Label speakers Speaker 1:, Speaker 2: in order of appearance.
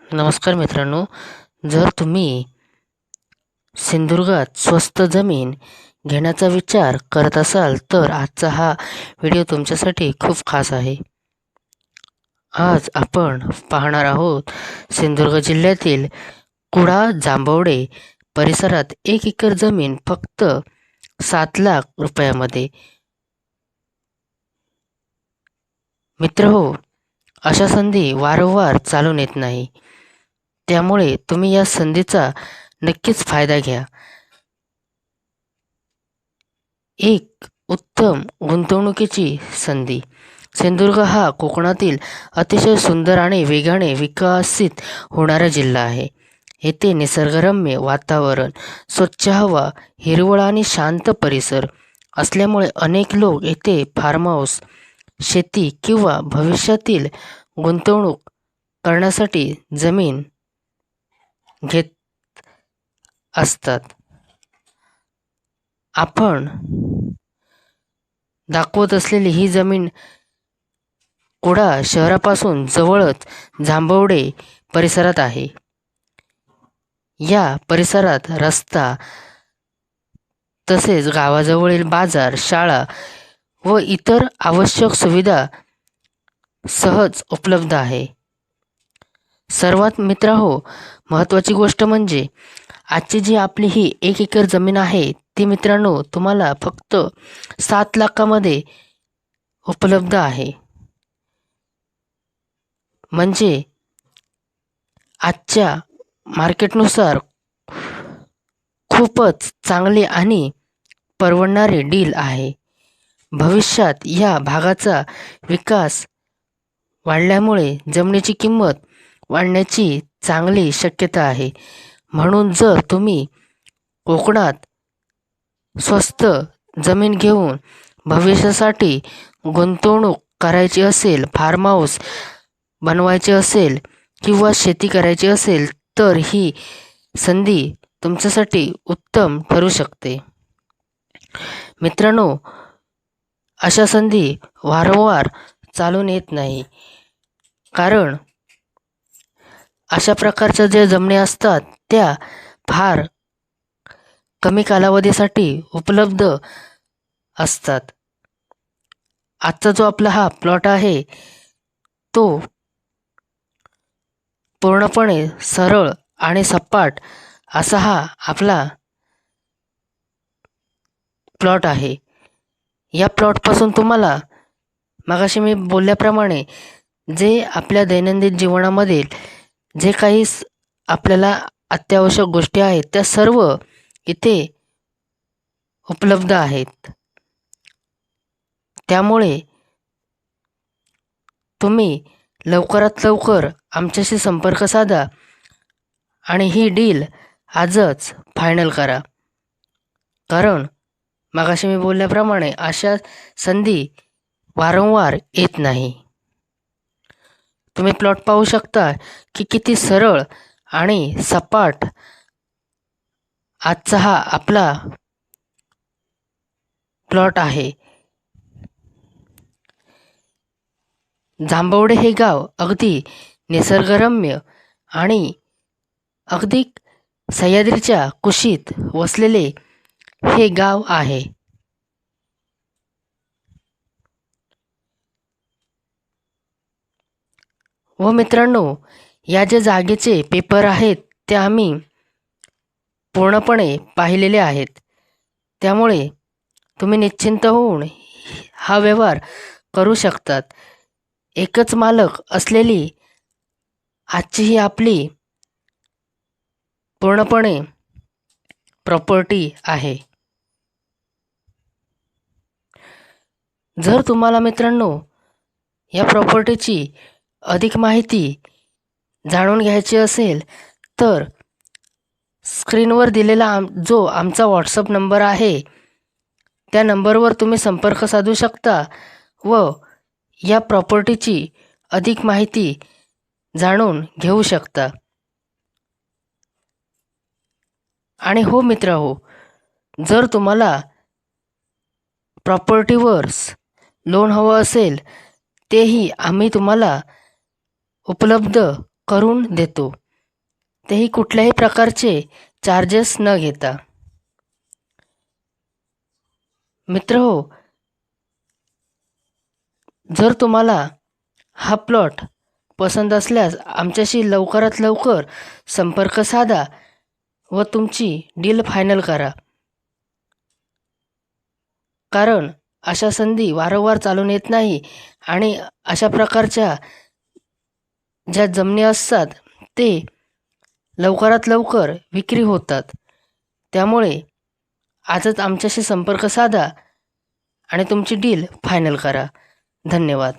Speaker 1: नमस्कार मित्रांनो, जर तुम्ही सिंधुदुर्गात स्वस्त जमीन घेण्याचा विचार करत असाल तर आजचा हा व्हिडिओ तुमच्यासाठी खूप खास आहे. आज आपण पाहणार आहोत सिंधुदुर्ग जिल्ह्यातील कुडाळ जांभवडे परिसरात 1 एकर जमीन फक्त 7 लाख रुपयामध्ये. मित्रहो, अशा संधी वारंवार चालून येत नाही. त्यामुळे तुम्ही या संधीचा नक्कीच फायदा घ्या. एक उत्तम गुंतवणुकीची संधी. सिंधुदुर्ग हा कोकणातील अतिशय सुंदर आणि वेगाने विकसित होणारा जिल्हा आहे. येथे निसर्गरम्य वातावरण, स्वच्छ हवा, हिरवळ आणि शांत परिसर असल्यामुळे अनेक लोक येथे फार्म हाऊस, शेती किंवा भविष्यातील गुंतवणूक करण्यासाठी जमीन घेत असतात. आपण दाखवत असलेली ही जमीन कुडाळ शहरापासून जवळच जांभवडे परिसरात आहे. या परिसरात रस्ता तसेच गावाजवळील बाजार, शाळा व इतर आवश्यक सुविधा सहज उपलब्ध आहे. सर्वात मित्रहो, महत्त्वाची गोष्ट म्हणजे आजची जी आपली ही 1 एकर जमीन आहे ती मित्रांनो तुम्हाला फक्त 7 लाखामध्ये उपलब्ध आहे. म्हणजे आजच्या मार्केटनुसार खूपच चांगली आणि परवडणारी डील आहे. भविष्यात या भागाचा विकास वाढल्यामुळे जमिनीची किंमत वाढण्याची चांगली शक्यता आहे. म्हणून जर तुम्ही कोकणात स्वस्त जमीन घेऊन भविष्यासाठी गुंतवणूक करायची असेल, फार्म हाऊस बनवायचे असेल किंवा शेती करायची असेल तर ही संधी तुमच्यासाठी उत्तम ठरू शकते. मित्रांनो, अशा संधी वारंवार चालून येत नाही. कारण अशा प्रकारच्या ज्या जमिनी असतात त्या फार कमी कालावधीसाठी उपलब्ध असतात. आजचा जो आपला हा प्लॉट आहे तो पूर्णपणे सरळ आणि सपाट असा हा आपला प्लॉट आहे. या प्लॉटपासून तुम्हाला मगाशी मी बोलल्याप्रमाणे जे आपल्या दैनंदिन जीवनामधील जे काही आपल्याला अत्यावश्यक गोष्टी आहेत त्या सर्व इथे उपलब्ध आहेत. त्यामुळे तुम्ही लवकरात लवकर आमच्याशी संपर्क साधा आणि ही डील आजच फायनल करा. कारण मगाशी मी बोलल्याप्रमाणे अशा संधी वारंवार येत नाही. तुम्ही प्लॉट पाहू शकता की किती सरळ आणि सपाट आजचा हा आपला प्लॉट आहे. जांभवडे हे गाव अगदी निसर्गरम्य आणि अगदी सह्याद्रीच्या कुशीत वसलेले हे गाव आहे. व मित्रांनो, या ज्या जागेचे पेपर आहेत ते आम्ही पूर्णपणे पाहिलेले आहेत. त्यामुळे तुम्ही निश्चिंत होऊन हा व्यवहार करू शकतात. एकच मालक असलेली आजची ही आपली पूर्णपणे प्रॉपर्टी आहे. जर तुम्हाला मित्रांनो या प्रॉपर्टीची अधिक माहिती जाणून घ्यायची असेल तर स्क्रीनवर दिलेला जो आमचा व्हॉट्सअप नंबर आहे त्या नंबरवर तुम्ही संपर्क साधू शकता व या प्रॉपर्टीची अधिक माहिती जाणून घेऊ शकता. आणि हो मित्रहो, जर तुम्हाला प्रॉपर्टीवर लोन हवं असेल तेही आम्ही तुम्हाला उपलब्ध करून देतो, तेही कुठल्याही प्रकारचे चार्जेस न घेता. मित्रहो, जर तुम्हाला हा प्लॉट पसंत असल्यास आमच्याशी लवकरात लवकर संपर्क साधा व तुमची डील फायनल करा. कारण अशा संधी वारंवार चालून येत नाही आणि अशा प्रकारच्या ज्या जमिनी असतात ते लवकरात लवकर विक्री होतात. त्यामुळे आजच आमच्याशी संपर्क साधा आणि तुमची डील फायनल करा. धन्यवाद.